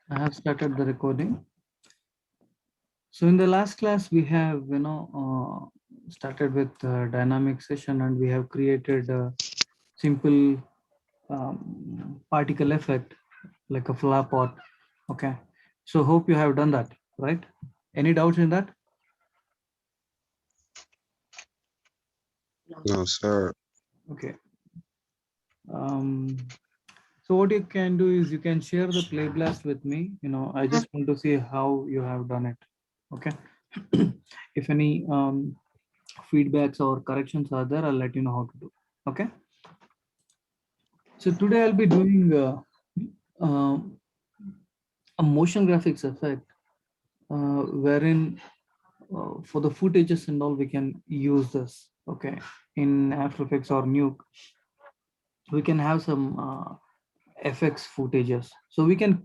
I have started the recording. So in the last class, we have started with dynamic session, and we have created a simple particle effect like a flower pot. Okay. So hope you have done that, right? Any doubts in that? No, sir. Okay. Um, so what you can do is you can share the play blast with me. I just want to see how you have done it. Okay. If any feedbacks or corrections are there, I'll let you know how to do. Okay. So today I'll be doing uh, a motion graphics effect, wherein for the footages and all we can use this. Okay, in After Effects or Nuke, we can have some FX footages. So we can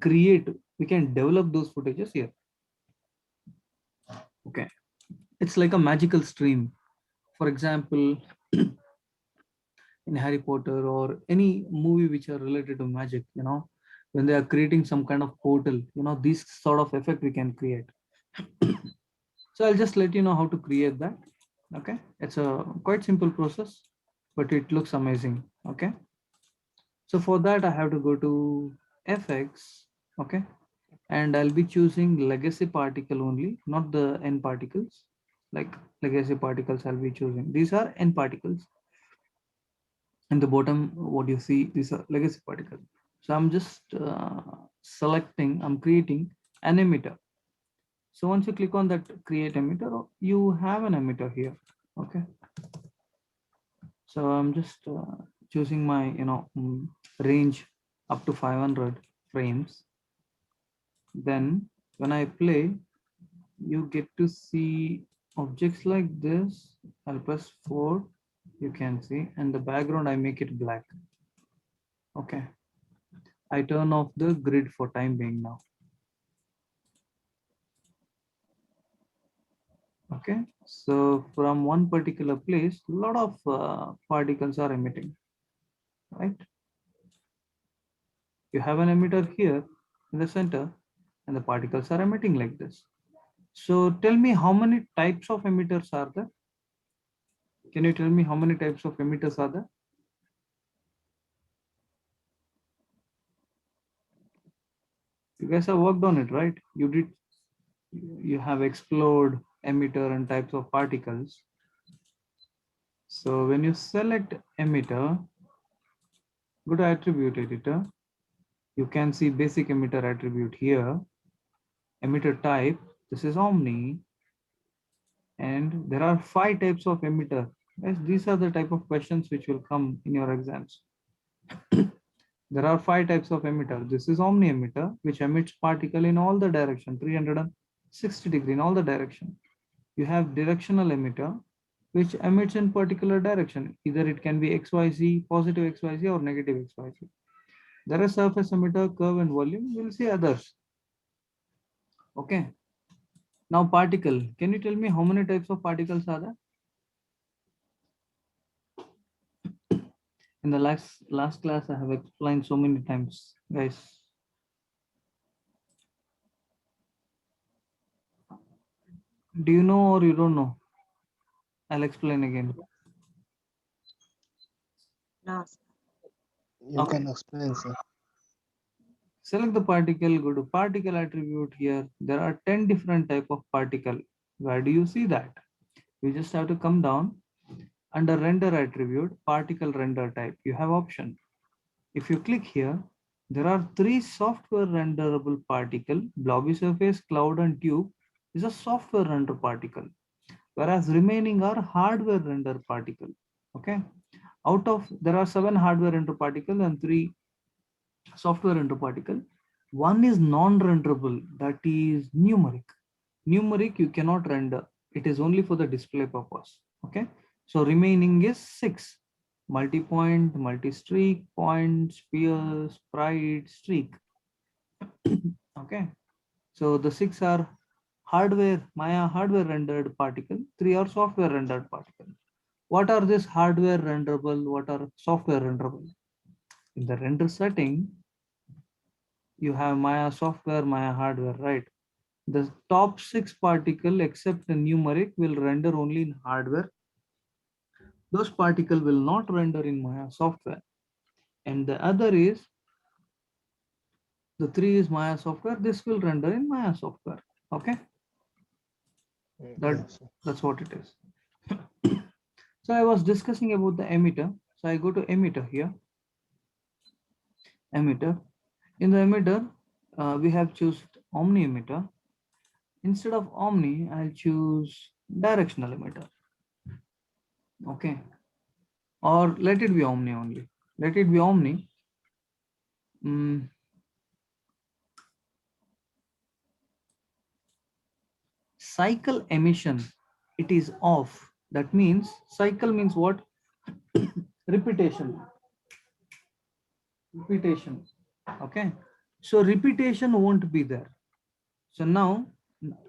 develop those footages here. Okay, it's like a magical stream. For example, in Harry Potter or any movie which are related to magic, when they are creating some kind of portal, this sort of effect we can create. So I'll just let you know how to create that. Okay, it's a quite simple process, but it looks amazing. Okay, so for that I have to go to FX. Okay, and I'll be choosing legacy particle only, not the N particles. Like legacy particles, I'll be choosing. These are N particles. In the bottom, what you see, these are legacy particles. So I'm just I'm creating an emitter. So once you click on that create emitter, you have an emitter here. Okay, so I'm just choosing my range up to 500 frames. Then when I play, you get to see objects like this. I'll press 4, you can see, and the background I make it black. Okay, I turn off the grid for time being now. Okay, so from one particular place, a lot of particles are emitting, right? You have an emitter here in the center, and the particles are emitting like this. So tell me, how many types of emitters are there? Can you tell me how many types of emitters are there? You guys have worked on it, right? You have explored emitter and types of particles. So when you select emitter, go to attribute editor. You can see basic emitter attribute here. Emitter type, this is omni. And there are 5 types of emitter. Yes, these are the type of questions which will come in your exams. There are 5 types of emitter. This is omni emitter, which emits particle in all the direction, 360 degree in all the direction. You have directional emitter, which emits in particular direction. Either it can be XYZ, positive XYZ or negative XYZ. There is surface emitter, curve and volume. We'll see others. Okay. Now particle. Can you tell me how many types of particles are there? In the last class, I have explained so many times, guys. Do you know or you don't know? I'll explain again. No. You Okay. can explain, sir. Select the particle, go to particle attribute here. There are 10 different type of particle. Where do you see that? You just have to come down under render attribute, particle render type. You have option. If you click here, there are 3 software renderable particle. Blobby surface, cloud and tube is a software render particle, whereas remaining are hardware render particle. Okay, out of there are 7 hardware render particle and 3 software render particle. One is non-renderable, that is numeric. Numeric you cannot render, it is only for the display purpose. Okay, so remaining is 6: multi-point, multi-streak, point, sphere, sprite, streak. Okay, so the 6 are Maya hardware rendered particle, 3 are software rendered particle. What are this hardware renderable? What are software renderable? In the render setting, You have Maya software, Maya hardware, right? The top 6 particle except the numeric will render only in hardware. Those particle will not render in Maya software. And the other is, the 3 is Maya software. This will render in Maya software. Okay, Yes, sir. that's what it is. So I was discussing about the emitter. So I go to emitter here. Emitter. In the emitter, we have choose omni emitter. Instead of omni, I'll choose directional emitter. Okay, or let it be omni only. Let it be omni. Mm, cycle emission, it is off. That means cycle means what? Repetition. Repetition. Okay. So repetition won't be there. So now,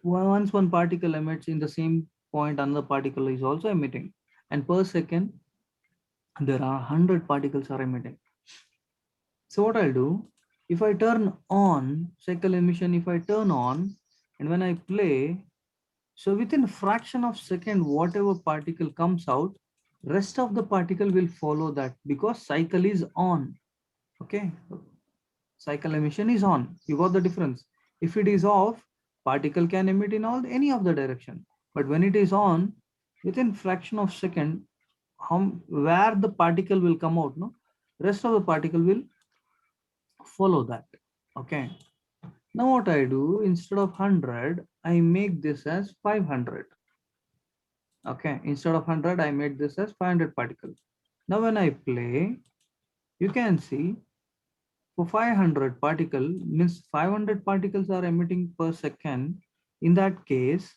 once one particle emits in the same point, another particle is also emitting. And per second, there are 100 particles are emitting. So what I'll do, if I turn on cycle emission, if I turn on, and when I play, so within a fraction of second, whatever particle comes out, rest of the particle will follow that because cycle is on. Okay, cycle emission is on. You got the difference. If it is off, particle can emit in all any of the direction. But when it is on, within fraction of second, where the particle will come out, no, rest of the particle will follow that. Okay. Now what I do, instead of 100, I make this as 500. Okay, instead of 100, I made this as 500 particles. Now when I play, you can see for 500 particle means 500 particles are emitting per second. In that case,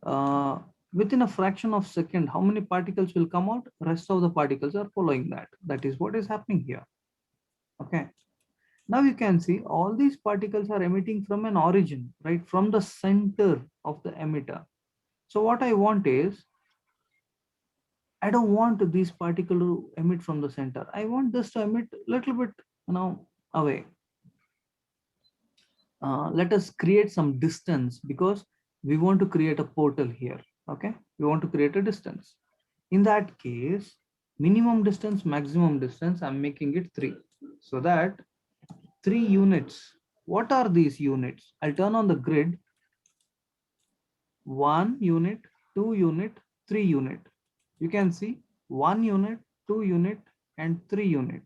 uh, within a fraction of second, how many particles will come out? Rest of the particles are following that. That is what is happening here. Okay. Now you can see all these particles are emitting from an origin, right? From the center of the emitter. So what I want is, I don't want these particles to emit from the center. I want this to emit a little bit, away. Let us create some distance because we want to create a portal here. Okay, we want to create a distance. In that case, minimum distance, maximum distance, I'm making it 3. So that 3 units. What are these units? I'll turn on the grid. 1 unit, 2 unit, 3 unit. You can see 1 unit, 2 unit, and 3 unit.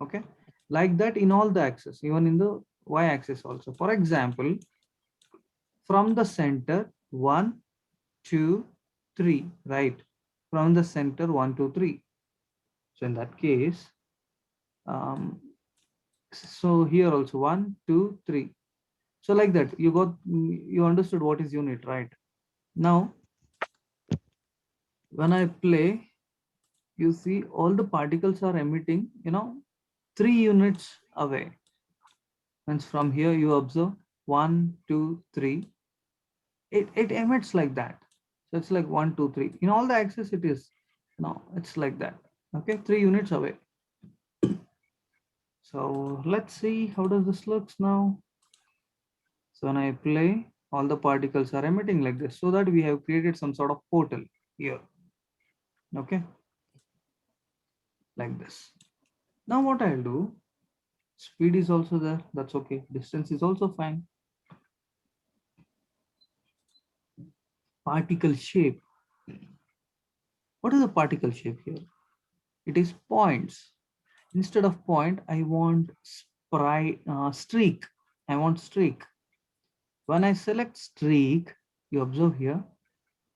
Okay, like that in all the axes, even in the y-axis also. For example, from the center 1, 2, 3, right? From the center 1, 2, 3. So in that case, so here also 1, 2, 3. So like that, you understood what is unit, right? Now, when I play, you see all the particles are emitting, 3 units away. And from here you observe 1, 2, 3. It emits like that. So it's like 1, 2, 3. In all the axes, it is, it's like that. Okay, 3 units away. So let's see how does this looks now. So when I play, all the particles are emitting like this, so that we have created some sort of portal here. Okay, like this. Now what I'll do, speed is also there, that's okay. Distance is also fine. Particle shape. What is the particle shape here? It is points. Instead of point, I want streak. I want streak. When I select streak, you observe here.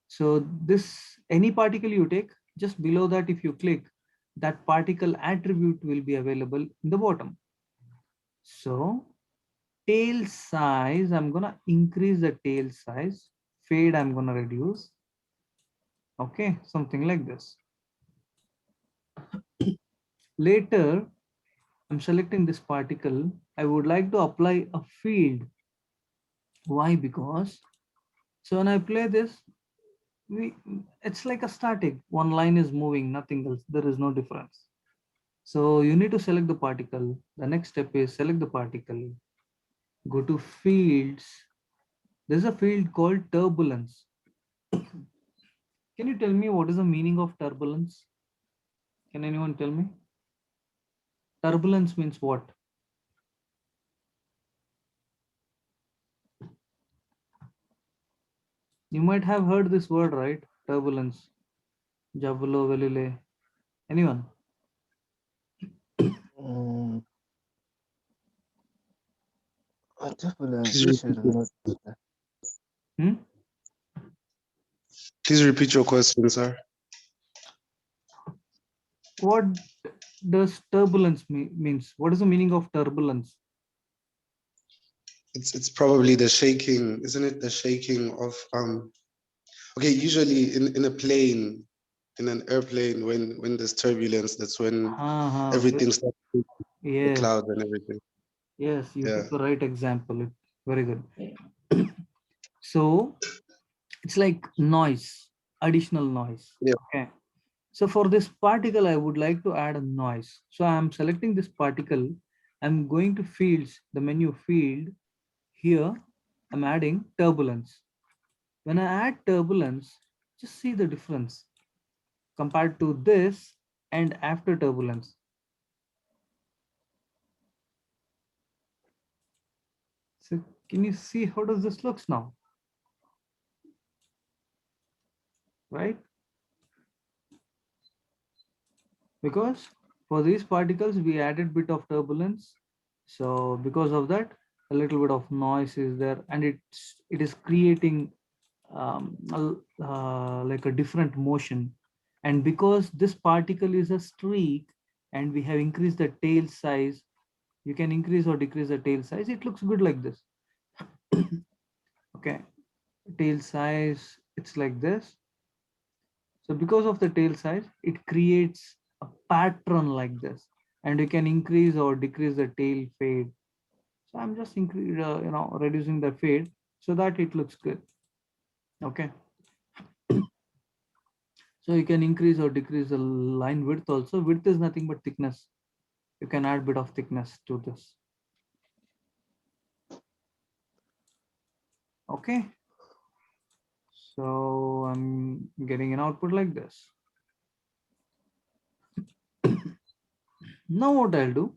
So this, any particle you take, just below that, if you click, that particle attribute will be available in the bottom. So tail size, I'm gonna increase the tail size. Fade, I'm gonna reduce. Okay, something like this. Later, I'm selecting this particle. I would like to apply a field. Why? Because, so when I play this, it's like a static. One line is moving, nothing else. There is no difference. So you need to select the particle. The next step is select the particle. Go to fields. There's a field called turbulence. Can you tell me what is the meaning of turbulence? Can anyone tell me? Turbulence means what? You might have heard this word, right? Turbulence. Jabulo velile. Anyone? Mm, turbulence. Please I repeat, should know that. Hmm? please repeat your question, sir. What does turbulence means? What is the meaning of turbulence? It's probably the shaking, isn't it? The shaking of okay, usually in a plane, in an airplane, when there's turbulence, that's when everything starts to the Yes, clouds and everything. yes, you Yeah. took the right example. Very good. So it's like noise, additional noise. Yeah. Okay. So for this particle, I would like to add a noise. So I'm selecting this particle. I'm going to fields, the menu field. Here, I'm adding turbulence. When I add turbulence, just see the difference compared to this and after turbulence. So can you see how does this looks now? Right? Because for these particles, we added bit of turbulence. So because of that, a little bit of noise is there, and it is creating like a different motion. And because this particle is a streak, and we have increased the tail size, you can increase or decrease the tail size. It looks good like this. Okay, tail size, it's like this. So because of the tail size, it creates a pattern like this, and you can increase or decrease the tail fade. So I'm just reducing the fade so that it looks good. Okay. So you can increase or decrease the line width also. Width is nothing but thickness. You can add bit of thickness to this. Okay. So I'm getting an output like this. Now what I'll do,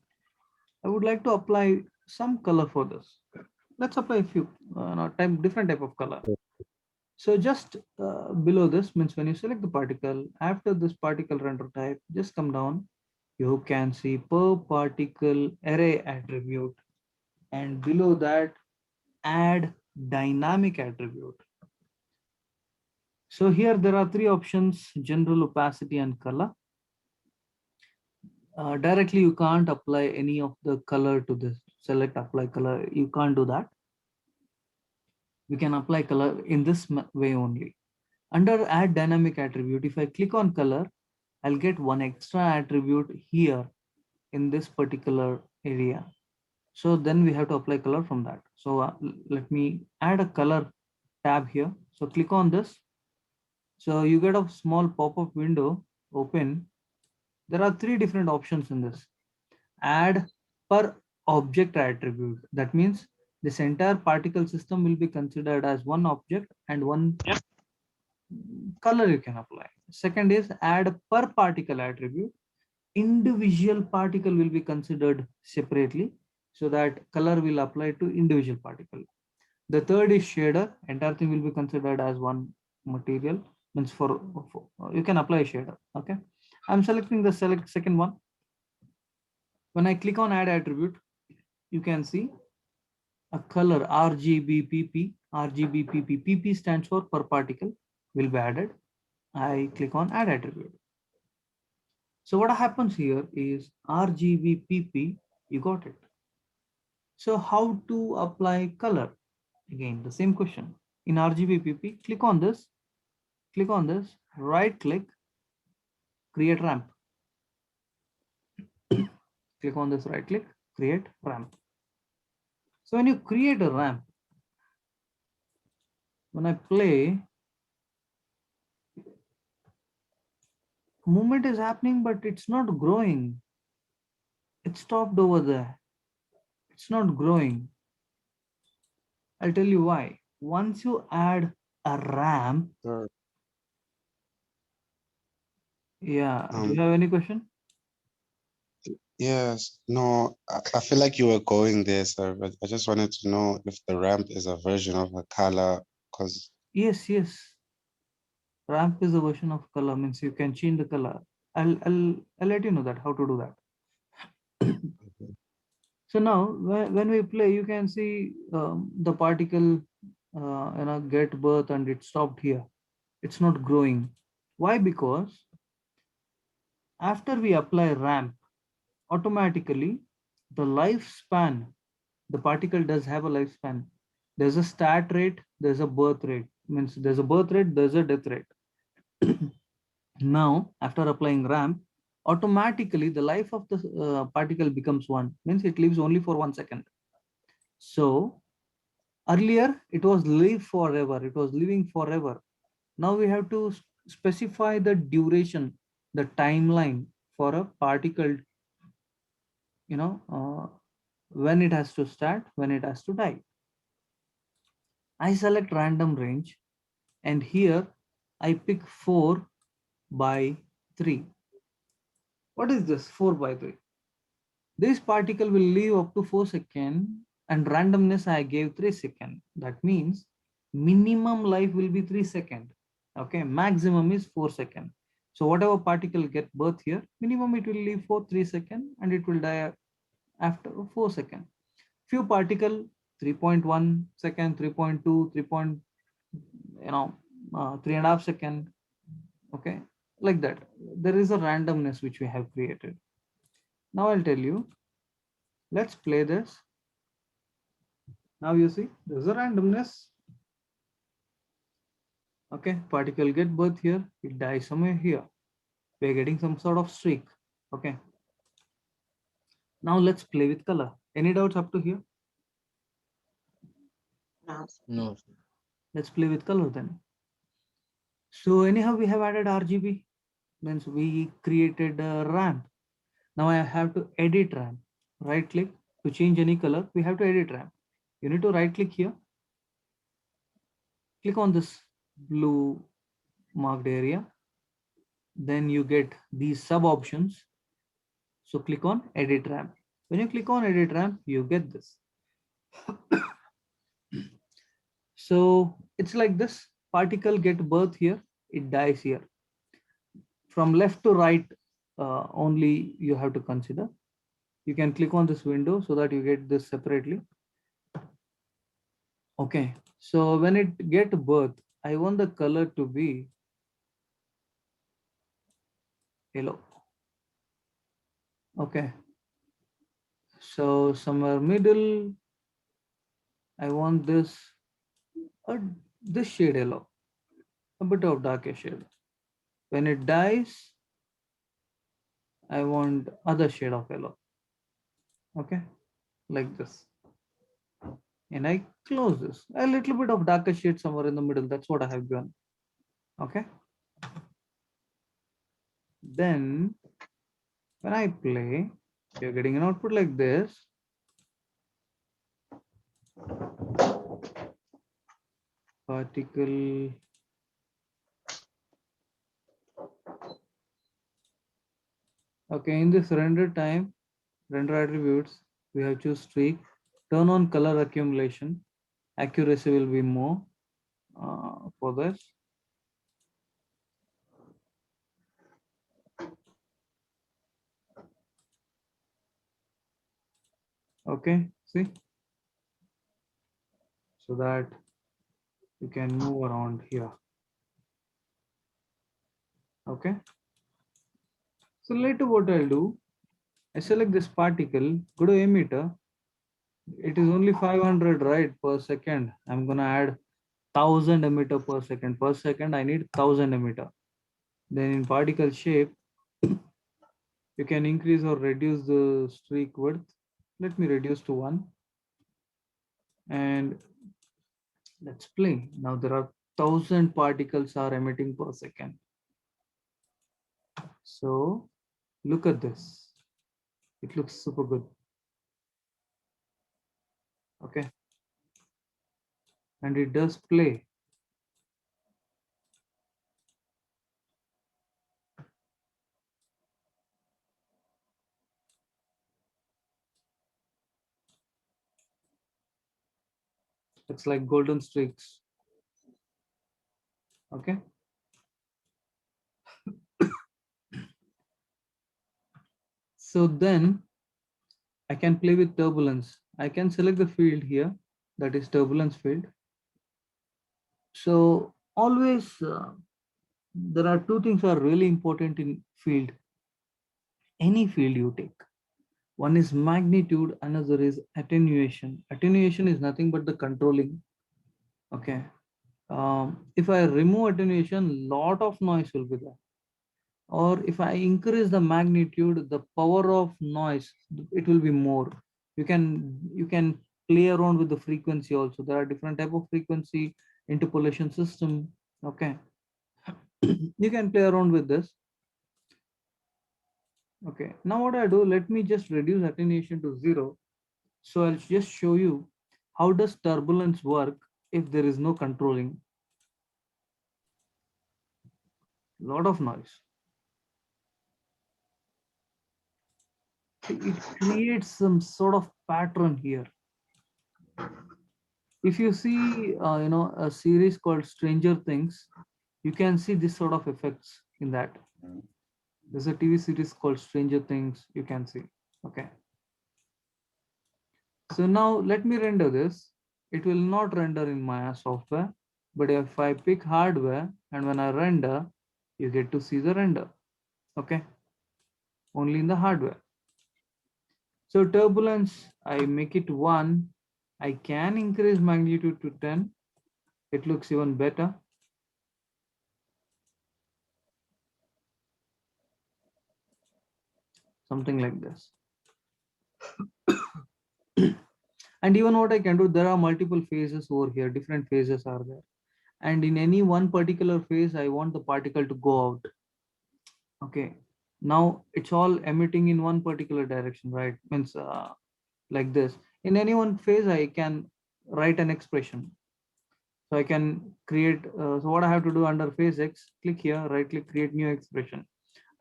I would like to apply some color for this. Let's apply a few different type of color. So just below this means when you select the particle, after this particle render type, just come down, you can see per particle array attribute, and below that add dynamic attribute. So here there are three options: general, opacity, and color. Directly you can't apply any of the color to this. Select apply color, you can't do that. We can apply color in this way only. Under add dynamic attribute, if I click on color, I'll get one extra attribute here in this particular area. So then we have to apply color from that. So let me add a color tab here. So click on this. So you get a small pop-up window open. There are three different options in this. Add per object attribute. That means this entire particle system will be considered as one object and one color you can apply. Second is add per particle attribute. Individual particle will be considered separately so that color will apply to individual particle. The third is shader. Entire thing will be considered as one material. Means for you can apply a shader. Okay. I'm selecting the second one. When I click on add attribute, you can see a color RGBPP. RGBPP. PP stands for per particle will be added. I click on add attribute. So what happens here is RGBPP, you got it. So how to apply color? Again, the same question. In RGBPP, click on this, right click, create ramp. Click on this, right click, create ramp. So when you create a ramp, when I play, movement is happening, but it's not growing. It stopped over there. It's not growing. I'll tell you why. Once you add a ramp, Sir, yeah, do you have any question? yes, no, I feel like you were going there, sir, but I just wanted to know if the ramp is a version of a color, because Yes, yes. Ramp is a version of color, means you can change the color. I'll let you know that how to do that. So now when we play, you can see the particle get birth and it stopped here. It's not growing. Why? Because after we apply ramp, automatically the lifespan, the particle does have a lifespan. There's a start rate, there's a birth rate. Means there's a birth rate, there's a death rate. Now, after applying ramp, automatically the life of the particle becomes one. Means it lives only for 1 second. So earlier it was live forever. It was living forever. Now we have to specify the duration, the timeline for a particle, when it has to start, when it has to die. I select random range and here I pick 4 by 3. What is this 4 by 3? This particle will live up to 4 seconds and randomness I gave 3 seconds. That means minimum life will be 3 seconds. Okay, maximum is 4 seconds. So whatever particle get birth here, minimum it will live for 3 seconds and it will die after 4 seconds. Few particle 3.1 second, 3.2, 3. 3.5 second. Okay, like that. There is a randomness which we have created. Now I'll tell you. Let's play this. Now you see there's a randomness. Okay, particle get birth here, it dies somewhere here. We're getting some sort of streak. Okay. Now let's play with color. Any doubts up to here? No. Let's play with color then. So anyhow, we have added RGB. Means we created a ramp. Now I have to edit ramp. Right click to change any color. We have to edit ramp. You need to right click here. Click on this blue marked area. Then you get these sub options. So click on edit ramp. When you click on edit ramp, you get this. So it's like this particle get birth here, it dies here. From left to right only you have to consider. You can click on this window so that you get this separately. Okay, so when it get birth, I want the color to be yellow. Okay, so somewhere middle, I want this this shade yellow, a bit of darker shade. When it dies, I want other shade of yellow. Okay, like this. And I close this. A little bit of darker shade somewhere in the middle. That's what I have done. Okay. Then when I play, you're getting an output like this. Particle. Okay, in this render time, render attributes, we have choose streak, turn on color accumulation, accuracy will be more for this. Okay, see, so that you can move around here. Okay, so later what I'll do, I select this particle, go to emitter. It is only 500 right per second. I'm gonna add 1000 emitter per second. Per second, I need 1000 emitter. Then in particle shape, you can increase or reduce the streak width. Let me reduce to 1. And let's play. Now there are 1000 particles are emitting per second. So look at this. It looks super good. Okay. And it does play. It's like golden streaks. Okay. So then I can play with turbulence. I can select the field here, that is turbulence field. So always there are two things are really important in field. Any field you take. One is magnitude, another is attenuation. Attenuation is nothing but the controlling. Okay. If I remove attenuation, lot of noise will be there. Or if I increase the magnitude, the power of noise, it will be more. You can play around with the frequency also. There are different type of frequency interpolation system. Okay. You can play around with this. Okay. Now what I do, let me just reduce attenuation to 0. So I'll just show you how does turbulence work if there is no controlling. Lot of noise. It creates some sort of pattern here. If you see, a series called Stranger Things, you can see this sort of effects in that. There's a TV series called Stranger Things, you can see. Okay. So now let me render this. It will not render in Maya software, but if I pick hardware and when I render, you get to see the render. Okay. Only in the hardware. So turbulence, I make it 1. I can increase magnitude to 10. It looks even better. Something like this. And even what I can do, there are multiple phases over here, different phases are there. And in any one particular phase, I want the particle to go out. Okay. Now it's all emitting in one particular direction, right? Means like this. In any one phase, I can write an expression. So I can create, so what I have to do under phase X, click here, right click, create new expression.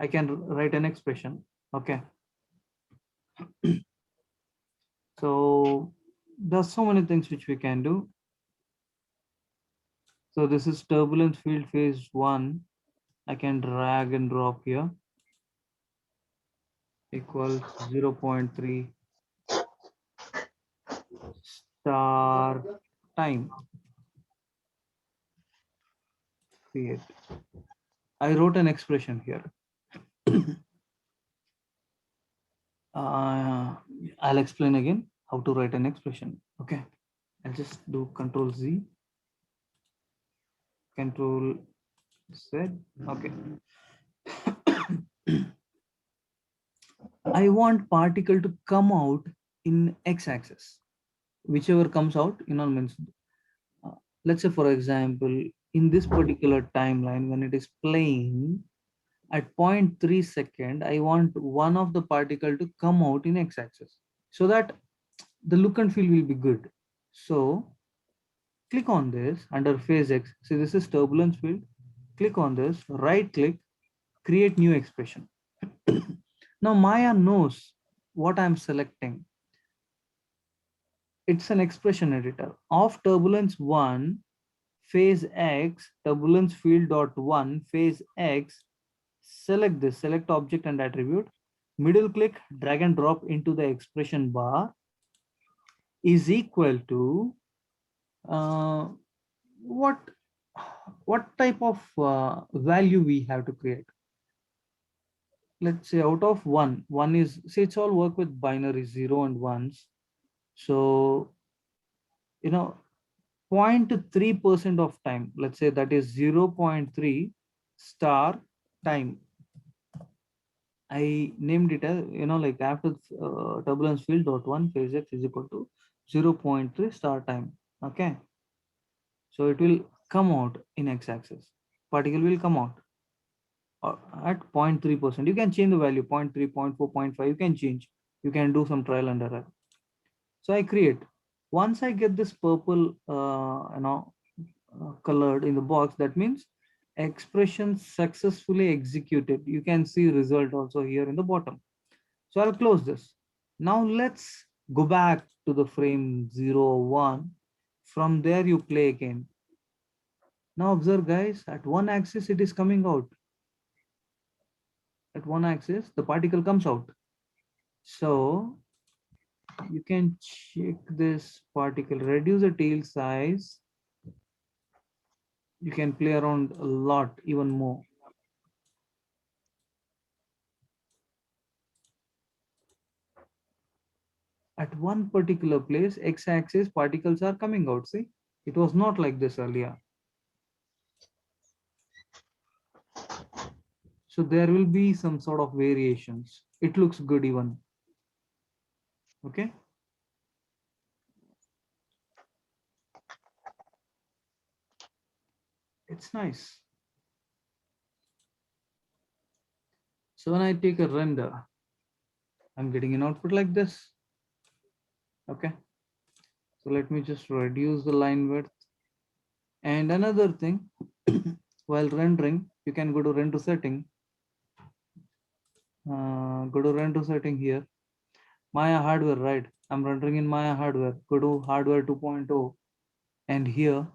I can write an expression. Okay. So there's so many things which we can do. So this is turbulence field phase 1. I can drag and drop here. Equals 0.3 star time. Create. I wrote an expression here. I'll explain again how to write an expression. Okay. I'll just do Control Z. Control Z. Okay. I want particle to come out in x-axis. Whichever comes out, means. Let's say, for example, in this particular timeline, when it is playing at 0.3 second, I want one of the particle to come out in x-axis so that the look and feel will be good. So click on this under phase X. See, this is turbulence field. Click on this, right click, create new expression. Now Maya knows what I'm selecting. It's an expression editor of turbulence 1, phase X, turbulence field dot 1, phase X. Select this, select object and attribute, middle click, drag and drop into the expression bar is equal to what type of value we have to create. Let's say out of 1 is, say, it's all work with binary 0 and 1s. So 0.3% of time, let's say that is 0.3 star time. I named it as, like after turbulence field dot 1 phase X is equal to 0.3 star time. Okay. So it will come out in x-axis. Particle will come out at 0.3%. You can change the value 0.3, 0.4, 0.5. You can change. You can do some trial and error. So I create. Once I get this purple, colored in the box, that means expression successfully executed. You can see result also here in the bottom. So I'll close this. Now let's go back to the frame 0, 1. From there you play again. Now observe guys, at one axis it is coming out. At one axis, the particle comes out. So you can check this particle, reduce the tail size. You can play around a lot, even more. At one particular place, x-axis, particles are coming out. See, it was not like this earlier. So there will be some sort of variations. It looks good even. Okay. It's nice. So when I take a render, I'm getting an output like this. Okay. So let me just reduce the line width. And another thing, while rendering, you can go to render setting. Go to render setting here. Maya hardware, right? I'm rendering in Maya hardware. Go to hardware 2.0. And here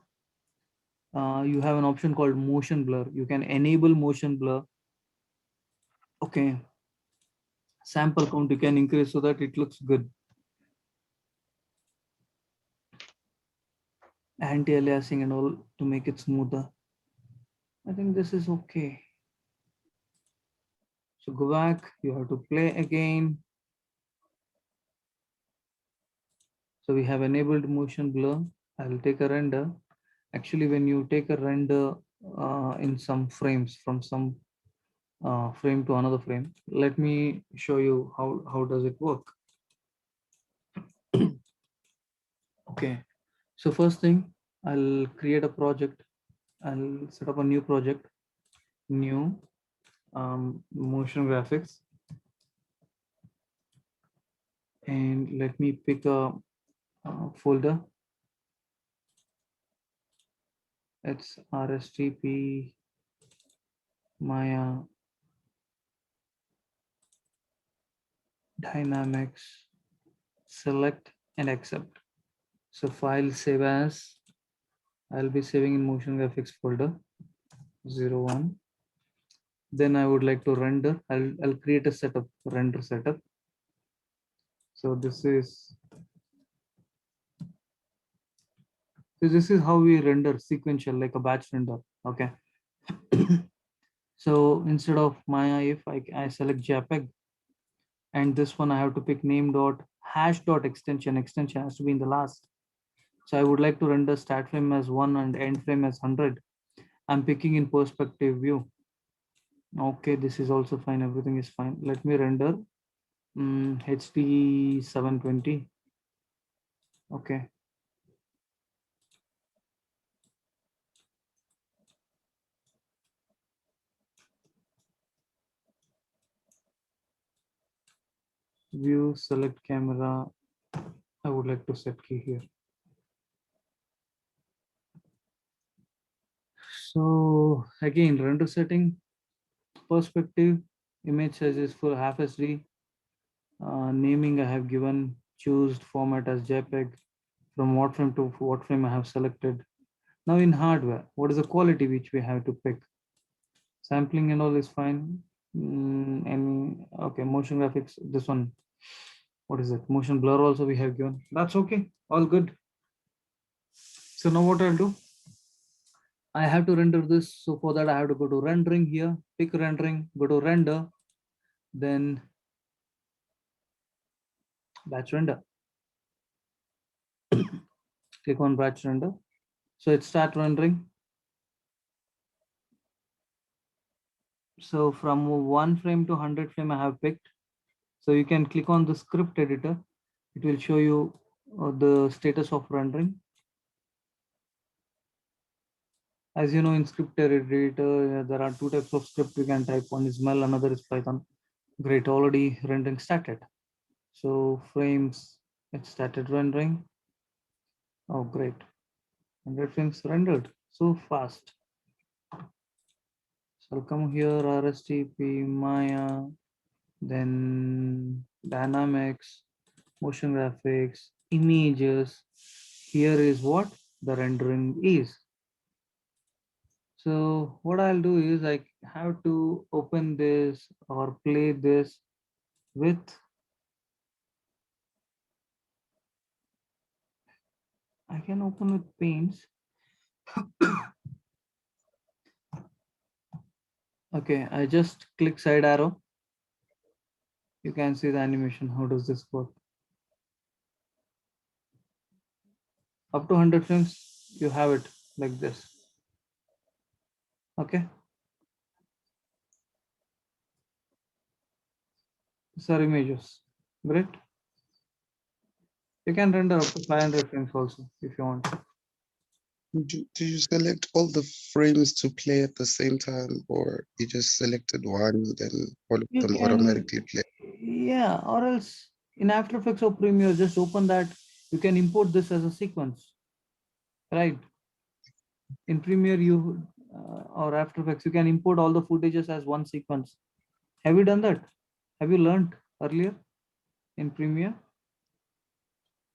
you have an option called motion blur. You can enable motion blur. Okay. Sample count you can increase so that it looks good. Anti-aliasing and all to make it smoother. I think this is okay. So go back, you have to play again. So we have enabled motion blur. I'll take a render. Actually, when you take a render in some frames from some frame to another frame, let me show you how does it work. Okay, so first thing, I'll create a project. I'll set up a new project, new motion graphics, and let me pick a folder. It's RSTP Maya Dynamics, select and accept. So file save as, I'll be saving in motion graphics folder 01. Then I would like to render. I'll create a setup, render setup. So this is how we render sequential, like a batch render. Okay. So instead of Maya, if I select JPEG, and this one I have to pick name dot hash dot extension. Extension has to be in the last. So I would like to render start frame as 1 and end frame as 100. I'm picking in perspective view. Okay, this is also fine. Everything is fine. Let me render HD 720. Okay. View, select camera. I would like to set key here. So again, render setting, perspective, image size is for half SD. Naming I have given, choose format as JPEG. From what frame to what frame I have selected. Now in hardware, what is the quality which we have to pick? Sampling and all is fine. And okay, motion graphics, this one, what is it? Motion blur also we have given. That's okay, all good. So now what I'll do? I have to render this. So for that, I have to go to rendering here, pick rendering, go to render, then batch render. Click on batch render. So it start rendering. So from 1 frame to 100 frame I have picked. So you can click on the script editor. It will show you the status of rendering. As you know, in script editor, there are two types of script you can type. One is Mel, another is Python. Great, already rendering started. So frames, it started rendering. Oh, great. 100 frames rendered so fast. So I'll come here, RSTP, Maya, then dynamics, motion graphics, images. Here is what the rendering is. So what I'll do is I have to open this or play this with I can open with paints. Okay, I just click side arrow. You can see the animation. How does this work? Up to 100 frames, you have it like this. Okay. These are images. Great. You can render up to 500 frames also if you want. Do you select all the frames to play at the same time, or you just selected one, then all of You them can, automatically play? yeah, or else in After Effects or Premiere, just open that. You can import this as a sequence, right? In Premiere, or After Effects, you can import all the footages as one sequence. Have you done that? Have you learned earlier in Premiere?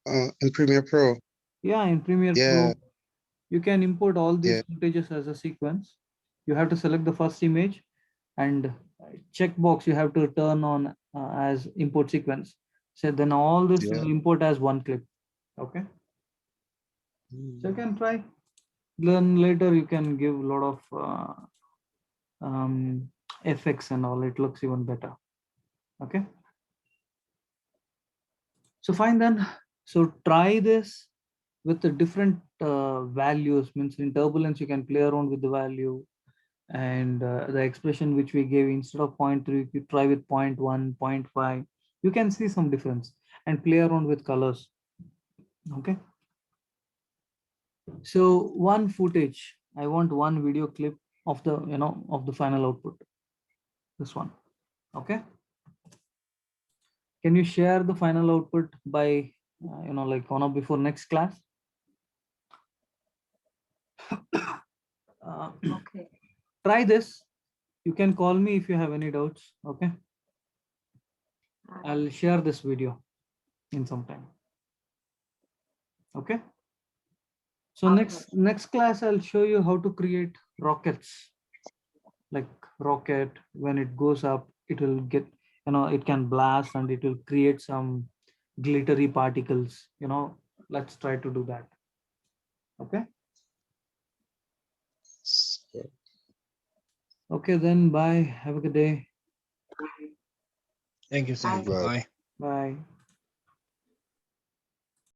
In Premiere Pro, Yeah, in Premiere yeah, Pro, you can import all these yeah, footages as a sequence. You have to select the first image and checkbox you have to turn on as import sequence. So then all this yeah. will import as one clip. Okay. So you can try. Then later you can give a lot of effects and all. It looks even better. Okay. So fine then. So try this with the different values. Means in turbulence you can play around with the value, and the expression which we gave instead of 0.3, you try with 0.1, 0.5. You can see some difference and play around with colors. Okay. So one footage, I want one video clip of the of the final output. This one. Okay. Can you share the final output by like on or before next class? Okay. Try this. You can call me if you have any doubts. Okay. I'll share this video in some time. Okay. So Okay. next class, I'll show you how to create rockets. Like rocket, when it goes up, it will get, it can blast and it will create some glittery particles. Let's try to do that. Okay. So, Okay, then bye. Have a good day. Thank you, sir. Thank you. Right. Bye. Bye.